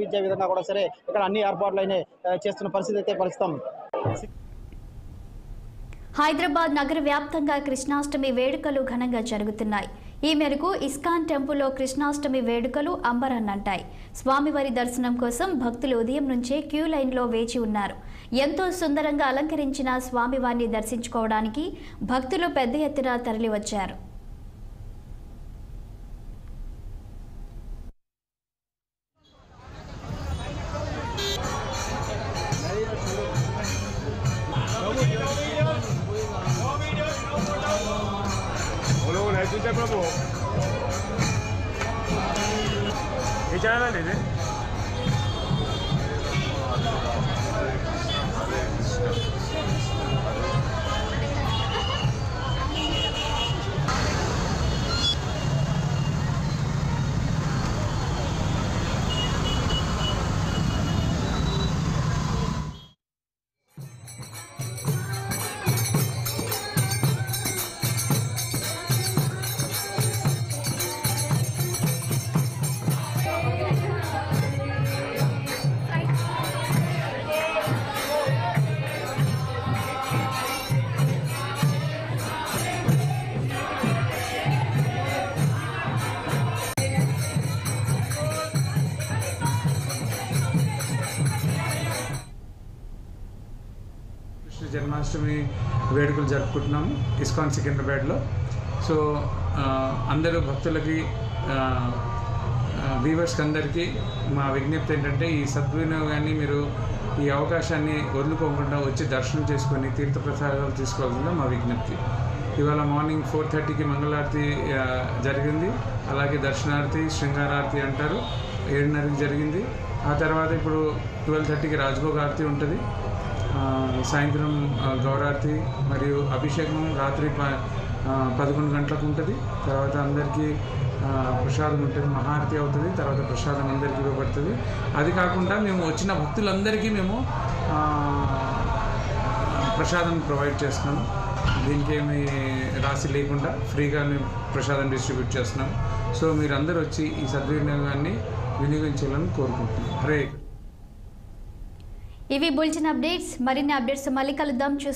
కనిపించే విధంగా కూడా సరే ఇక్కడ అన్ని ఏర్పాట్లైన చేస్తున్న పరిస్థితి అయితే ప్రస్తుతం. హైదరాబాద్ నగర వ్యాప్తంగా కృష్ణాష్టమి వేడుకలు ఘనంగా జరుగుతున్నాయి. ఈ మేరకు ఇస్కాన్ టెంపుల్లో కృష్ణాష్టమి వేడుకలు అంబరాన్నంటాయి. స్వామివారి దర్శనం కోసం భక్తులు ఉదయం నుంచే క్యూ లైన్లో వేచి ఉన్నారు. ఎంతో సుందరంగా అలంకరించిన స్వామివారిని దర్శించుకోవడానికి భక్తులు పెద్ద ఎత్తున తరలివచ్చారు. प्रभु ये चैनल है జన్మాష్టమి వేడుకలు జరుపుకుంటున్నాము ఇస్కాన్ సికింద్రాబాద్లో. సో అందరూ భక్తులకి వ్యూవర్స్కి అందరికీ మా విజ్ఞప్తి ఏంటంటే ఈ సద్వినియోగాన్ని మీరు ఈ అవకాశాన్ని వదులుకోకుండా వచ్చి దర్శనం చేసుకొని తీర్థప్రసాదాలు తీసుకోవాల్సిందిగా మా విజ్ఞప్తి. ఇవాళ మార్నింగ్ 4:30కి మంగళారతి జరిగింది. అలాగే దర్శనారతి శృంగారారతి అంటారు 7:30కి జరిగింది. ఆ తర్వాత ఇప్పుడు 12:30కి రాజభోగ ఆరతి ఉంటుంది. సాయంత్రం గౌరారతి మరియు అభిషేకం రాత్రి 11 గంటలకు ఉంటుంది. తర్వాత అందరికీ ప్రసాదం ఉంటుంది, మహారతి అవుతుంది. తర్వాత ప్రసాదం అందరికీ ఇవ్వబడుతుంది. అది కాకుండా మేము వచ్చిన భక్తులందరికీ మేము ప్రసాదం ప్రొవైడ్ చేస్తున్నాము. దీనికి ఏమి రాసి లేకుండా ఫ్రీగా మేము ప్రసాదం డిస్ట్రిబ్యూట్ చేస్తున్నాము. సో మీరందరూ వచ్చి ఈ సద్వినియోగాన్ని వినియోగించాలని కోరుకుంటున్నాం. హరే. ఇవి బులెటిన్ అప్డేట్స్. మరిన్ని అప్డేట్స్ మళ్ళీ కలుద్దాం.